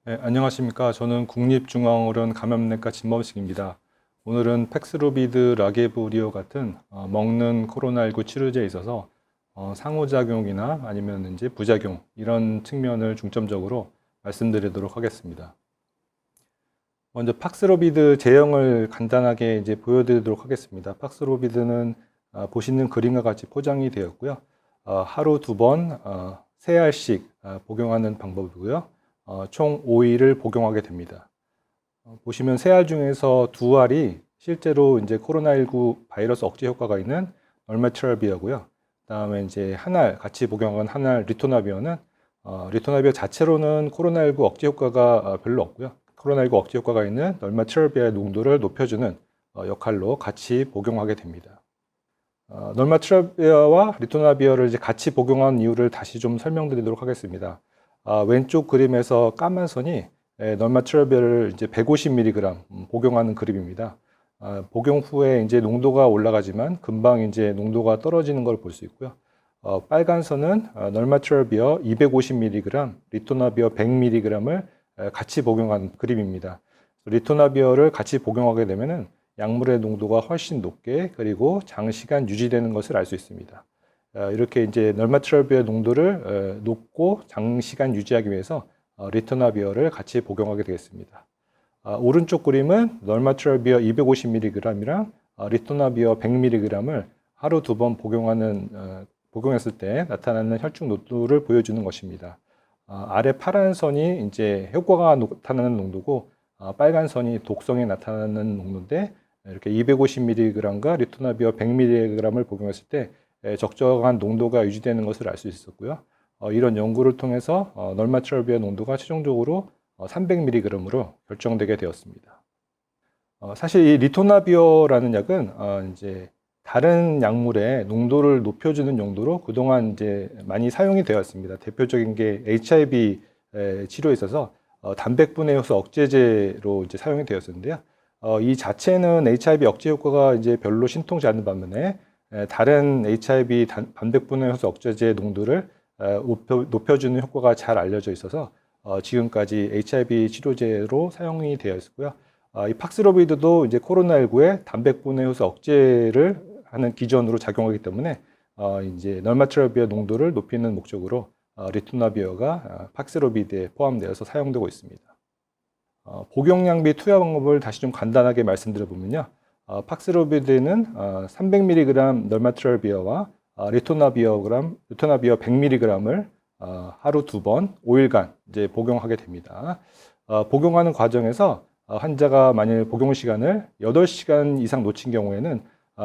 네, 안녕하십니까. 저는 국립중앙어려원 감염내과 진범식입니다. 오늘은 팩스로비드, 라게브리오 같은 먹는 코로나19 치료제에 있어서 상호작용이나 아니면 이제 부작용 이런 측면을 중점적으로 말씀드리도록 하겠습니다. 먼저 팍스로비드 제형을 간단하게 이제 보여드리도록 하겠습니다. 팍스로비드는 보시는 그림과 같이 포장이 되었고요. 하루 2번 3알씩 복용하는 방법이고요. 총 5일을 복용하게 됩니다. 보시면 3알 중에서 2알이 실제로 이제 코로나19 바이러스 억제 효과가 있는 얼메트라비어고요. 그다음에 이제 한 알 같이 복용한 한 알 리토나비어는 리토나비어 자체로는 코로나19 억제 효과가 별로 없고요. 코로나19 억제 효과가 있는 널마트라비아의 농도를 높여주는 역할로 같이 복용하게 됩니다. 널마트라비아와 리토나비어를 이제 같이 복용한 이유를 다시 좀 설명드리도록 하겠습니다. 왼쪽 그림에서 까만 선이 널마트라비아를 이제 150mg 복용하는 그림입니다. 복용 후에 이제 농도가 올라가지만 금방 이제 농도가 떨어지는 걸 볼 수 있고요. 빨간 선은 널마트라비어 250mg, 리토나비어 100mg을 같이 복용한 그림입니다. 리토나비어를 같이 복용하게 되면은 약물의 농도가 훨씬 높게 그리고 장시간 유지되는 것을 알 수 있습니다. 이렇게 이제 널마트라비어 농도를 높고 장시간 유지하기 위해서 리토나비어를 같이 복용하게 되겠습니다. 오른쪽 그림은 널마트라비어 250mg이랑 리토나비어 100mg을 하루 2번 복용했을 때 나타나는 혈중 농도를 보여주는 것입니다. 아래 파란 선이 이제 효과가 나타나는 농도고 빨간 선이 독성이 나타나는 농도인데 이렇게 250mg과 리토나비어 100mg을 복용했을 때 적정한 농도가 유지되는 것을 알 수 있었고요. 이런 연구를 통해서 널마트라비어 농도가 최종적으로 300mg으로 결정되게 되었습니다. 사실 이 리토나비어라는 약은 이제 다른 약물의 농도를 높여주는 용도로 그동안 이제 많이 사용이 되었습니다. 대표적인 게 HIV 치료에 있어서 단백분해 효소 억제제로 이제 사용이 되었었는데요. 이 자체는 HIV 억제 효과가 이제 별로 신통치 않은 반면에 다른 HIV 단백분해 효소 억제제 농도를 높여주는 효과가 잘 알려져 있어서 지금까지 HIV 치료제로 사용이 되어 있고요. 이 팍스로비드도 이제 코로나19의 단백분해 효소 억제를 하는 기전으로 작용하기 때문에 이제 널마트라비어 농도를 높이는 목적으로 리토나비어가 팍스로비드에 포함되어서 사용되고 있습니다. 복용량 및 투여 방법을 다시 좀 간단하게 말씀드려 보면요. 팍스로비드는 300mg 널마트라비어와 리토나비어 100mg을 하루 2번 5일간 이제 복용하게 됩니다. 복용하는 과정에서 환자가 만일 복용 시간을 8시간 이상 놓친 경우에는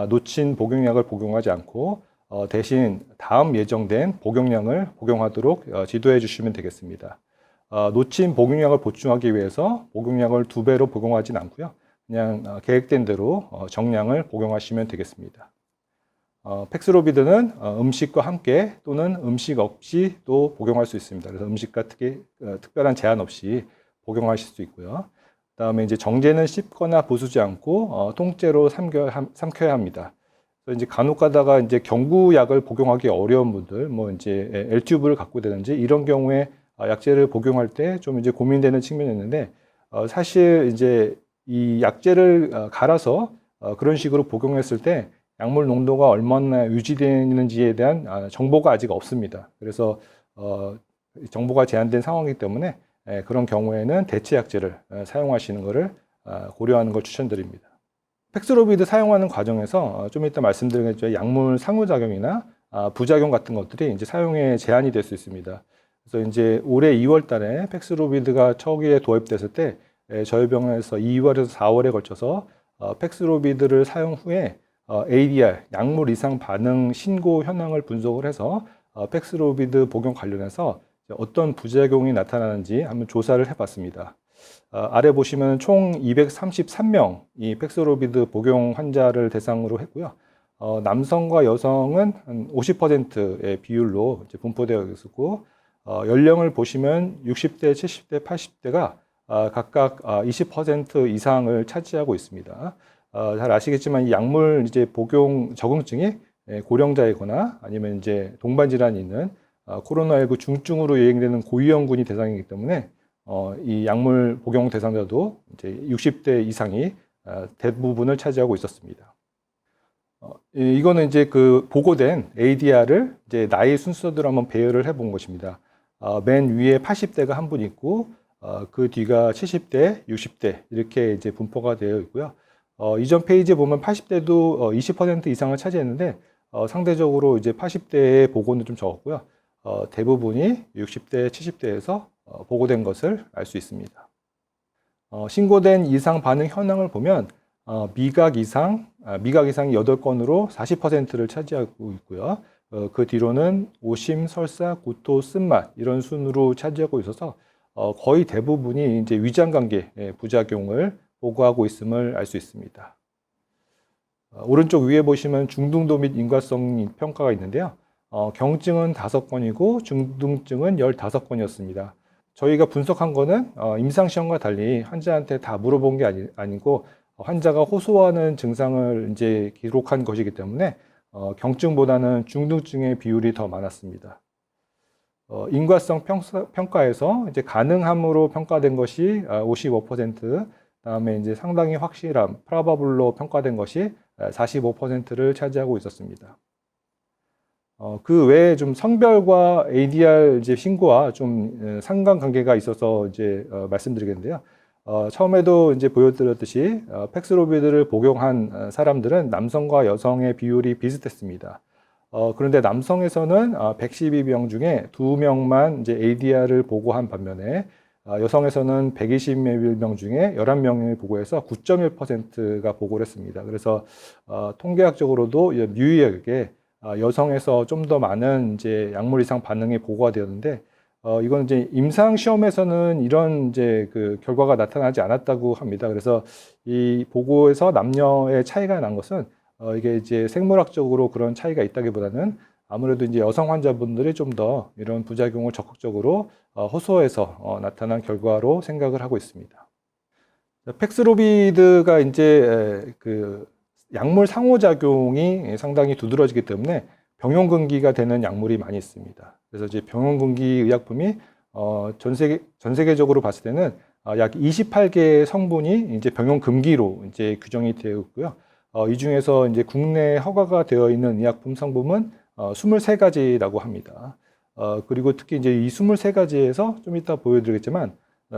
놓친 복용약을 복용하지 않고 대신 다음 예정된 복용량을 복용하도록 지도해 주시면 되겠습니다. 놓친 복용량을 보충하기 위해서 복용량을 2배로 복용하진 않고요. 그냥 계획된 대로 정량을 복용하시면 되겠습니다. 팩스로비드는 음식과 함께 또는 음식 없이 또 복용할 수 있습니다. 그래서 음식과 특별한 제한 없이 복용하실 수 있고요. 그다음에 이제 정제는 씹거나 부수지 않고 통째로 삼켜야 합니다. 그래서 이제 간혹 가다가 이제 경구약을 복용하기 어려운 분들, 뭐 이제 L튜브를 갖고 되는지 이런 경우에 약제를 복용할 때 좀 이제 고민되는 측면이 있는데 사실 이제 이 약제를 갈아서 그런 식으로 복용했을 때 약물 농도가 얼마나 유지되는지에 대한 정보가 아직 없습니다. 그래서 정보가 제한된 상황이기 때문에 그런 경우에는 대체 약제를 사용하시는 것을 고려하는 걸 추천드립니다. 팩스로비드 사용하는 과정에서 좀 이따 말씀드리겠지만 약물 상호작용이나 부작용 같은 것들이 이제 사용에 제한이 될 수 있습니다. 그래서 이제 올해 2월 달에 팩스로비드가 초기에 도입됐을 때 저희 병원에서 2월에서 4월에 걸쳐서 팩스로비드를 사용 후에 ADR, 약물 이상 반응 신고 현황을 분석을 해서 팩스로비드 복용 관련해서 어떤 부작용이 나타나는지 한번 조사를 해봤습니다. 아래 보시면 총 233명이 팩스로비드 복용 환자를 대상으로 했고요. 남성과 여성은 한 50%의 비율로 이제 분포되어 있었고, 연령을 보시면 60대, 70대, 80대가 각각 20% 이상을 차지하고 있습니다. 잘 아시겠지만 이 약물 이제 복용 적응증이 고령자이거나 아니면 이제 동반 질환이 있는 코로나19 중증으로 유행되는 고위험군이 대상이기 때문에 이 약물 복용 대상자도 이제 60대 이상이 대부분을 차지하고 있었습니다. 이거는 이제 그 보고된 ADR을 이제 나이 순서대로 한번 배열을 해본 것입니다. 맨 위에 80대가 한 분 있고, 그 뒤가 70대, 60대 이렇게 이제 분포가 되어 있고요. 이전 페이지에 보면 80대도 20% 이상을 차지했는데, 상대적으로 이제 80대의 보고는 좀 적었고요. 대부분이 60대, 70대에서 보고된 것을 알 수 있습니다. 신고된 이상 반응 현황을 보면 미각 이상이 8건으로 40%를 차지하고 있고요. 그 뒤로는 오심, 설사, 구토, 쓴맛 이런 순으로 차지하고 있어서 거의 대부분이 이제 위장관계 부작용을 보고하고 있음을 알 수 있습니다. 오른쪽 위에 보시면 중등도 및 인과성 평가가 있는데요. 경증은 5건이고 중등증은 15건이었습니다. 저희가 분석한 거는 임상시험과 달리 환자한테 다 물어본 게 아니고 환자가 호소하는 증상을 이제 기록한 것이기 때문에 경증보다는 중등증의 비율이 더 많았습니다. 인과성 평가에서 이제 가능함으로 평가된 것이 55%, 다음에 이제 상당히 확실함, 프라바블로 평가된 것이 45%를 차지하고 있었습니다. 그 외에 좀 성별과 ADR 이제 신고와 좀 상관관계가 있어서 이제 말씀드리겠는데요. 처음에도 이제 보여드렸듯이 팩스로비드를 복용한 사람들은 남성과 여성의 비율이 비슷했습니다. 그런데 남성에서는 112명 중에 2명만 이제 ADR을 보고한 반면에 여성에서는 121명 중에 11명이 보고해서 9.1%가 보고를 했습니다. 그래서 통계학적으로도 유의하게 여성에서 좀 더 많은 이제 약물 이상 반응이 보고가 되었는데, 이건 이제 임상 시험에서는 이런 이제 그 결과가 나타나지 않았다고 합니다. 그래서 이 보고에서 남녀의 차이가 난 것은 이게 이제 생물학적으로 그런 차이가 있다기보다는 아무래도 이제 여성 환자분들이 좀 더 이런 부작용을 적극적으로 호소해서 나타난 결과로 생각을 하고 있습니다. 팩스로비드가 이제 그 약물 상호작용이 상당히 두드러지기 때문에 병용금기가 되는 약물이 많이 있습니다. 그래서 이제 병용금기 의약품이 전 세계적으로 봤을 때는 약 28개의 성분이 이제 병용금기로 이제 규정이 되어 있고요. 이 중에서 이제 국내 허가가 되어 있는 의약품 성분은 23가지라고 합니다. 그리고 특히 이제 이 23가지에서 좀 이따 보여드리겠지만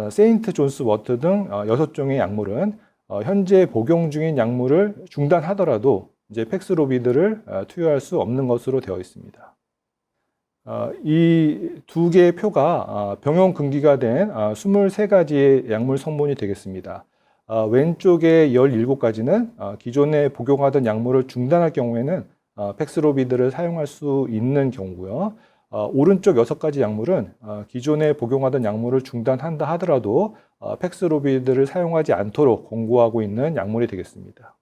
세인트 존스 워터 등 6종의 약물은 현재 복용 중인 약물을 중단하더라도 이제 팩스로비드를 투여할 수 없는 것으로 되어 있습니다. 이 두 개의 표가 병용 금기가 된 23가지의 약물 성분이 되겠습니다. 왼쪽의 17가지는 기존에 복용하던 약물을 중단할 경우에는 팩스로비드를 사용할 수 있는 경우고요. 오른쪽 6가지 약물은 기존에 복용하던 약물을 중단한다 하더라도 팩스로비드를 사용하지 않도록 권고하고 있는 약물이 되겠습니다.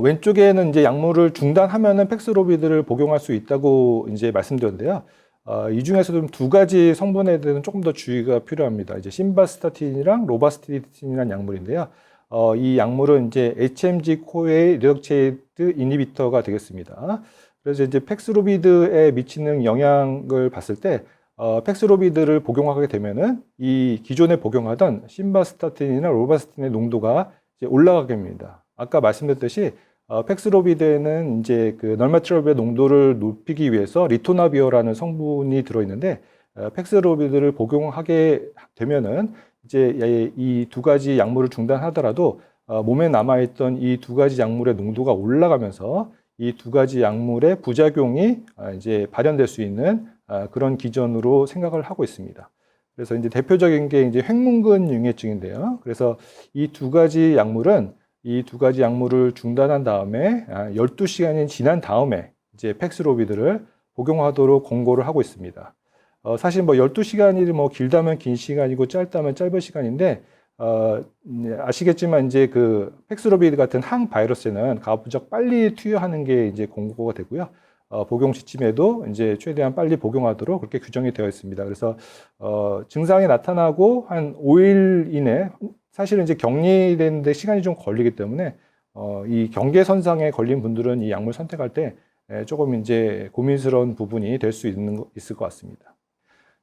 왼쪽에는 이제 약물을 중단하면은 팩스로비드를 복용할 수 있다고 이제 말씀드렸는데요. 이 중에서도 2가지 성분에 대해서는 조금 더 주의가 필요합니다. 이제 심바스타틴이랑 로바스티틴이라는 약물인데요. 이 약물은 이제 HMG 코에이 리덕체이드 이니비터가 되겠습니다. 그래서 이제 팩스로비드에 미치는 영향을 봤을 때 팩스로비드를 복용하게 되면은 이 기존에 복용하던 심바스타틴이나 로바스틴의 농도가 이제 올라가게 됩니다. 아까 말씀드렸듯이 팩스로비드에는 이제 그 널마트롤비의 농도를 높이기 위해서 리토나비어라는 성분이 들어있는데 팩스로비드를 복용하게 되면은 이제 이 2가지 약물을 중단하더라도 몸에 남아있던 이 2가지 약물의 농도가 올라가면서 이 2가지 약물의 부작용이 이제 발현될 수 있는 그런 기전으로 생각을 하고 있습니다. 그래서 이제 대표적인 게 이제 횡문근 융해증인데요. 그래서 이 2가지 약물을 중단한 다음에 12시간이 지난 다음에 이제 팩스로비드를 복용하도록 권고를 하고 있습니다. 사실 뭐 12시간이 뭐 길다면 긴 시간이고 짧다면 짧은 시간인데 아시겠지만 이제 그 팩스로비드 같은 항바이러스는 가급적 빨리 투여하는 게 이제 권고가 되고요. 복용 시점에도 이제 최대한 빨리 복용하도록 그렇게 규정이 되어 있습니다. 그래서 증상이 나타나고 한 5일 이내 사실은 이제 격리되는데 시간이 좀 걸리기 때문에 이 경계선상에 걸린 분들은 이 약물 선택할 때 조금 이제 고민스러운 부분이 될 수 있을 것 같습니다.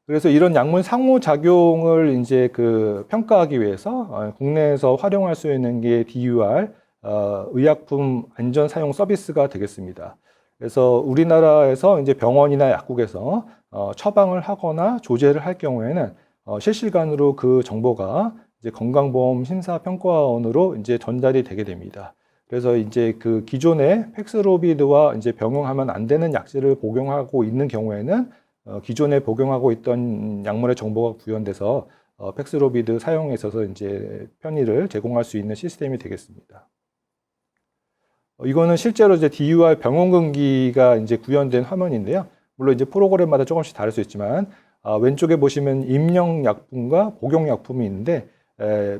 그래서 이런 약물 상호작용을 이제 평가하기 위해서 국내에서 활용할 수 있는 게 DUR, 의약품 안전 사용 서비스가 되겠습니다. 그래서 우리나라에서 이제 병원이나 약국에서 처방을 하거나 조제를 할 경우에는 실시간으로 그 정보가 이제 건강보험 심사평가원으로 이제 전달이 되게 됩니다. 그래서 이제 기존의 팩스로비드와 이제 병용하면 안 되는 약제를 복용하고 있는 경우에는 기존에 복용하고 있던 약물의 정보가 구현돼서 팩스로비드 사용에 있어서 이제 편의를 제공할 수 있는 시스템이 되겠습니다. 이거는 실제로 이제 DUR 병원금기가 이제 구현된 화면인데요. 물론 이제 프로그램마다 조금씩 다를 수 있지만 왼쪽에 보시면 입력약품과 복용약품이 있는데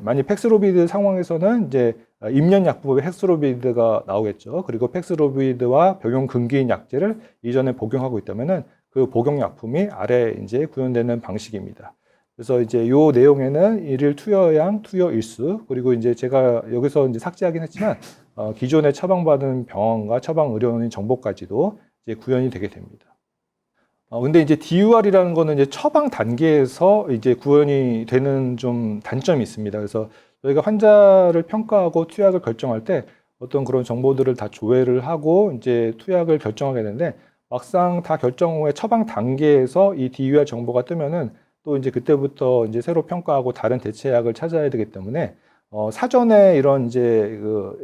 만약 팩스로비드 상황에서는 이제 입력약품의 팩스로비드가 나오겠죠. 그리고 팩스로비드와 병용금기인 약제를 이전에 복용하고 있다면은 그 복용약품이 아래 이제 구현되는 방식입니다. 그래서 이제 요 내용에는 일일 투여량, 투여 일수, 그리고 이제 제가 여기서 이제 삭제하긴 했지만 기존에 처방받은 병원과 처방 의료원의 정보까지도 이제 구현이 되게 됩니다. 근데 이제 DUR이라는 거는 이제 처방 단계에서 이제 구현이 되는 좀 단점이 있습니다. 그래서 저희가 환자를 평가하고 투약을 결정할 때 어떤 그런 정보들을 다 조회를 하고 이제 투약을 결정하게 되는데 막상 다 결정 후에 처방 단계에서 이 DUR 정보가 뜨면은 또 이제 그때부터 이제 새로 평가하고 다른 대체약을 찾아야 되기 때문에 사전에 이런 이제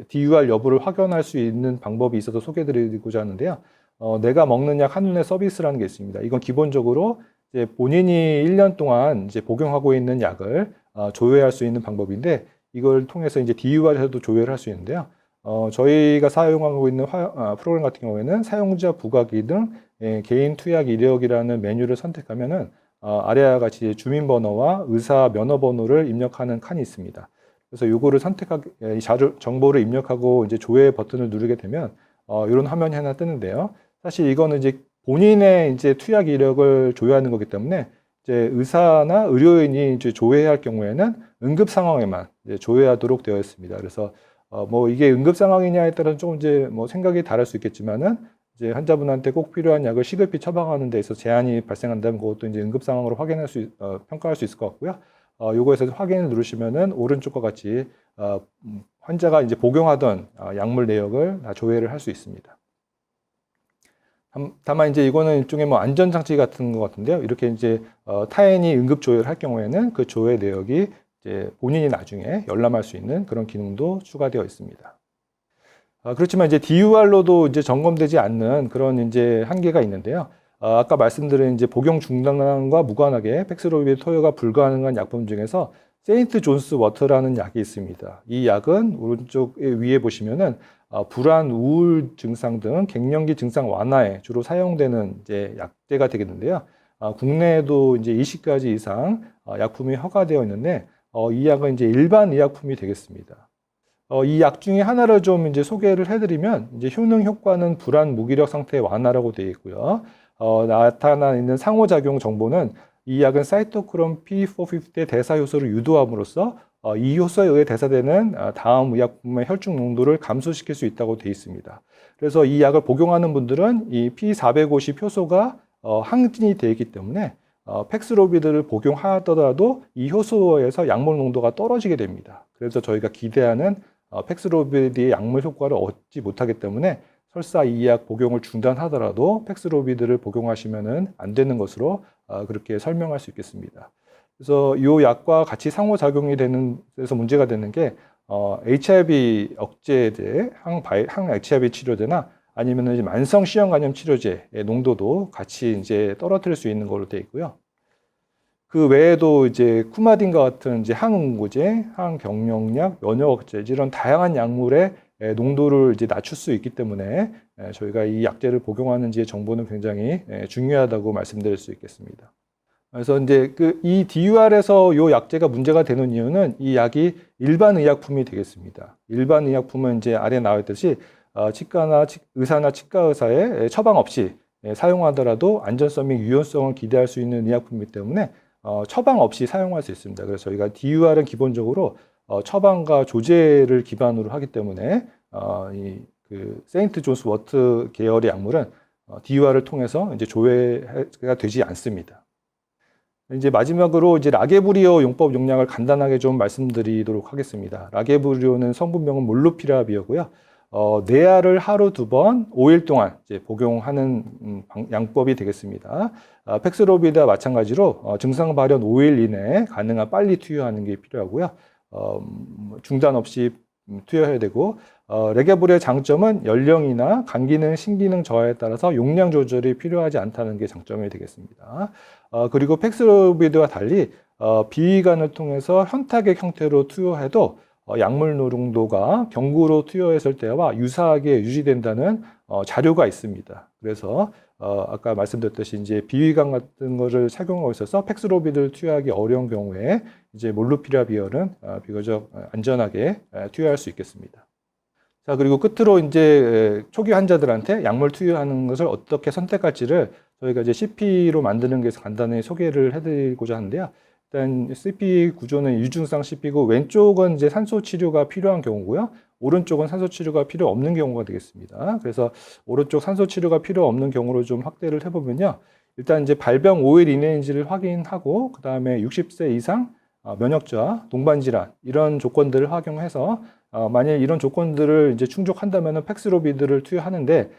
DUR 여부를 확인할 수 있는 방법이 있어서 소개드리고자 하는데요. 내가 먹는 약 한눈에 서비스라는 게 있습니다. 이건 기본적으로 이제 본인이 1년 동안 이제 복용하고 있는 약을 조회할 수 있는 방법인데 이걸 통해서 이제 DUR에서도 조회를 할 수 있는데요. 저희가 사용하고 있는 프로그램 같은 경우에는 사용자 부가기 등 개인 투약 이력이라는 메뉴를 선택하면은 아래와 같이 주민번호와 의사 면허번호를 입력하는 칸이 있습니다. 그래서 요거를 이 정보를 입력하고 이제 조회 버튼을 누르게 되면 이런 화면이 하나 뜨는데요. 사실 이거는 이제 본인의 이제 투약 이력을 조회하는 거기 때문에 이제 의사나 의료인이 이제 조회해야 할 경우에는 응급 상황에만 이제 조회하도록 되어 있습니다. 그래서 뭐 이게 응급 상황이냐에 따라 조금 이제 뭐 생각이 다를 수 있겠지만은 이제 환자분한테 꼭 필요한 약을 시급히 처방하는 데 있어서 제한이 발생한다면 그것도 이제 응급 상황으로 평가할 수 있을 것 같고요. 요거에서 확인을 누르시면은 오른쪽과 같이 환자가 이제 복용하던 약물 내역을 다 조회를 할 수 있습니다. 다만 이제 이거는 일종의 뭐 안전장치 같은 것 같은데요. 이렇게 이제 타인이 응급 조회를 할 경우에는 그 조회 내역이 이제 본인이 나중에 열람할 수 있는 그런 기능도 추가되어 있습니다. 그렇지만 이제 DUR로도 이제 점검되지 않는 그런 이제 한계가 있는데요. 아까 말씀드린 이제 복용 중단과 무관하게 팩스로비드投与가 불가능한 약품 중에서 세인트 존스 워터라는 약이 있습니다. 이 약은 오른쪽 위에 보시면은 불안, 우울 증상 등 갱년기 증상 완화에 주로 사용되는 이제 약제가 되겠는데요. 국내에도 이제 20가지 이상 약품이 허가되어 있는데 이 약은 이제 일반 의약품이 되겠습니다. 이 약 중에 하나를 좀 이제 소개를 해드리면 이제 효능 효과는 불안 무기력 상태 완화라고 되어 있고요. 나타나 있는 상호작용 정보는 이 약은 사이토크롬 P450의 대사 효소를 유도함으로써 이 효소에 의해 대사되는 다음 의약품의 혈중 농도를 감소시킬 수 있다고 되어 있습니다. 그래서 이 약을 복용하는 분들은 이 P450 효소가 항진이 되어 있기 때문에 팩스로비드를 복용하더라도 이 효소에서 약물 농도가 떨어지게 됩니다. 그래서 저희가 기대하는 팩스로비드의 약물 효과를 얻지 못하기 때문에 설사 이 약 복용을 중단하더라도 팩스로비드를 복용하시면 안 되는 것으로 그렇게 설명할 수 있겠습니다. 그래서 이 약과 같이 상호작용이 되는 데서 문제가 되는 게 HIV 억제제, 항 HIV 치료제나 아니면 이제 만성 C형 간염 치료제의 농도도 같이 이제 떨어뜨릴 수 있는 걸로 되어 있고요. 그 외에도 이제 쿠마딘과 같은 이제 항응고제, 항경력약, 면역 억제제 이런 다양한 약물의 농도를 이제 낮출 수 있기 때문에 저희가 이 약제를 복용하는지의 정보는 굉장히 중요하다고 말씀드릴 수 있겠습니다. 그래서 이제 이 DUR에서 이 약제가 문제가 되는 이유는 이 약이 일반 의약품이 되겠습니다. 일반 의약품은 이제 아래 나와 있듯이 의사나 치과 의사의 처방 없이 사용하더라도 안전성 및 유효성을 기대할 수 있는 의약품이기 때문에 처방 없이 사용할 수 있습니다. 그래서 저희가 DUR은 기본적으로 처방과 조제를 기반으로 하기 때문에 세인트 존스 워터 계열의 약물은 DUR을 통해서 이제 조회가 되지 않습니다. 이제 마지막으로 이제 라게브리오 용법 용량을 간단하게 좀 말씀드리도록 하겠습니다. 라게브리오는 성분명은 몰루피라비어고요. 내알을 하루 2번 5일 동안 이제 복용하는 양법이 되겠습니다. 팩스로비드와 마찬가지로 증상 발현 5일 이내에 가능한 빨리 투여하는 게 필요하고요. 중단 없이 투여해야 되고, 레게브리오의 장점은 연령이나 간 기능, 신기능 저하에 따라서 용량 조절이 필요하지 않다는 게 장점이 되겠습니다. 그리고 팩스로비드와 달리 비위관을 통해서 현타객 형태로 투여해도 약물 노농도가 경구로 투여했을 때와 유사하게 유지된다는 자료가 있습니다. 그래서 아까 말씀드렸듯이 이제 비위관 같은 거를 착용하고 있어서 팩스로비드를 투여하기 어려운 경우에 이제 몰루피라비어는 비교적 안전하게 투여할 수 있겠습니다. 자, 그리고 끝으로 이제 초기 환자들한테 약물 투여하는 것을 어떻게 선택할지를 저희가 이제 CP로 만드는 게 간단히 소개를 해드리고자 하는데요. 일단 CP 구조는 유증상 CP고 왼쪽은 이제 산소 치료가 필요한 경우고요. 오른쪽은 산소 치료가 필요 없는 경우가 되겠습니다. 그래서 오른쪽 산소 치료가 필요 없는 경우로 좀 확대를 해보면요. 일단 이제 발병 5일 이내인지를 확인하고 그 다음에 60세 이상 면역저하, 동반질환 이런 조건들을 확인해서 만약 이런 조건들을 이제 충족한다면은 팩스로비드를 투여하는데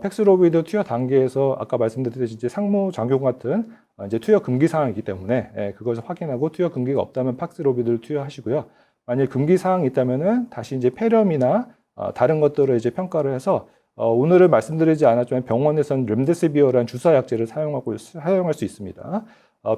팩스로비드 투여 단계에서 아까 말씀드렸듯이 이제 상호작용 같은 이제 투여 금기 사항이기 때문에 그것을 확인하고 투여 금기가 없다면 팩스로비드를 투여하시고요. 만약 금기 사항이 있다면은 다시 이제 폐렴이나 다른 것들을 이제 평가를 해서 오늘은 말씀드리지 않았지만 병원에서는 렘데시비어라는 주사 약제를 사용할 수 있습니다.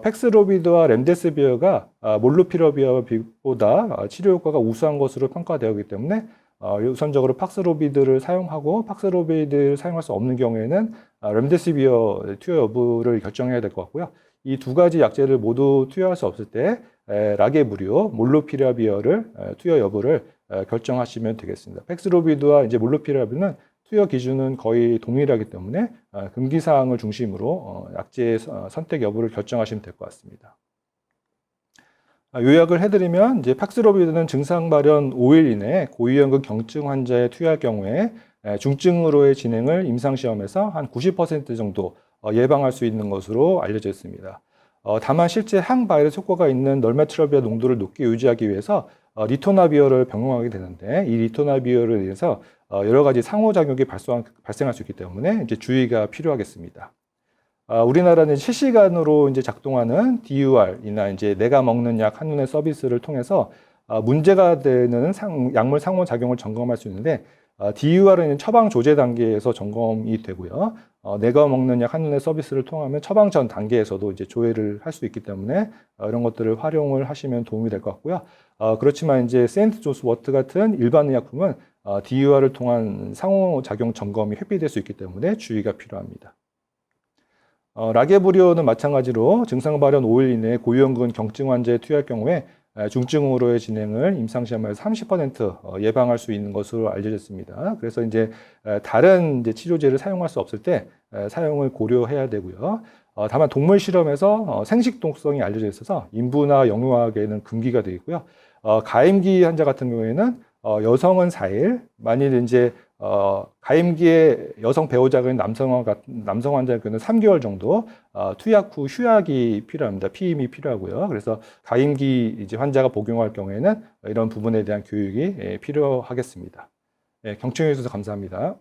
팩스로비드와 렘데시비어가 몰루피라비어보다 치료 효과가 우수한 것으로 평가되었기 때문에 우선적으로 팍스로비드를 사용하고 팍스로비드를 사용할 수 없는 경우에는 렘데시비어 투여 여부를 결정해야 될 것 같고요. 이 두 가지 약제를 모두 투여할 수 없을 때 라게브리오, 몰루피라비어를 투여 여부를 결정하시면 되겠습니다. 팩스로비드와 이제 몰루피라비어는 투여 기준은 거의 동일하기 때문에 금기 사항을 중심으로 약제의 선택 여부를 결정하시면 될 것 같습니다. 요약을 해드리면 이제 팍스로비드는 증상 발현 5일 이내에 고위험군 경증 환자에 투여할 경우에 중증으로의 진행을 임상시험에서 한 90% 정도 예방할 수 있는 것으로 알려져 있습니다. 다만 실제 항바이러스 효과가 있는 널메트로비아 농도를 높게 유지하기 위해서 리토나비어를 병용하게 되는데 이 리토나비어를 인해서 여러 가지 상호작용이 발생할 수 있기 때문에 이제 주의가 필요하겠습니다. 우리나라는 실시간으로 이제 작동하는 DUR이나 이제 내가 먹는 약 한눈에 서비스를 통해서 문제가 되는 약물 상호작용을 점검할 수 있는데 DUR은 처방 조제 단계에서 점검이 되고요. 내가 먹는 약 한눈에 서비스를 통하면 처방 전 단계에서도 이제 조회를 할 수 있기 때문에 이런 것들을 활용을 하시면 도움이 될 것 같고요. 그렇지만 이제 세인트 존스 워트 같은 일반 의약품은 DUR을 통한 상호작용 점검이 회피될 수 있기 때문에 주의가 필요합니다. 라게브리오는 마찬가지로 증상 발현 5일 이내에 고위험군 경증 환자에 투여할 경우에 중증으로의 진행을 임상시험에서 30% 예방할 수 있는 것으로 알려졌습니다. 그래서 이제 다른 이제 치료제를 사용할 수 없을 때 사용을 고려해야 되고요. 다만 동물 실험에서 생식독성이 알려져 있어서 인부나 영유아에게는 금기가 되어 있고요. 가임기 환자 같은 경우에는 여성은 4일, 만일 이제 가임기에 여성 배우자가 있는 남성 환자의 경우는 3개월 정도 투약 후 휴약이 필요합니다. 피임이 필요하고요. 그래서 가임기 이제 환자가 복용할 경우에는 이런 부분에 대한 교육이 필요하겠습니다. 경청해 주셔서 감사합니다.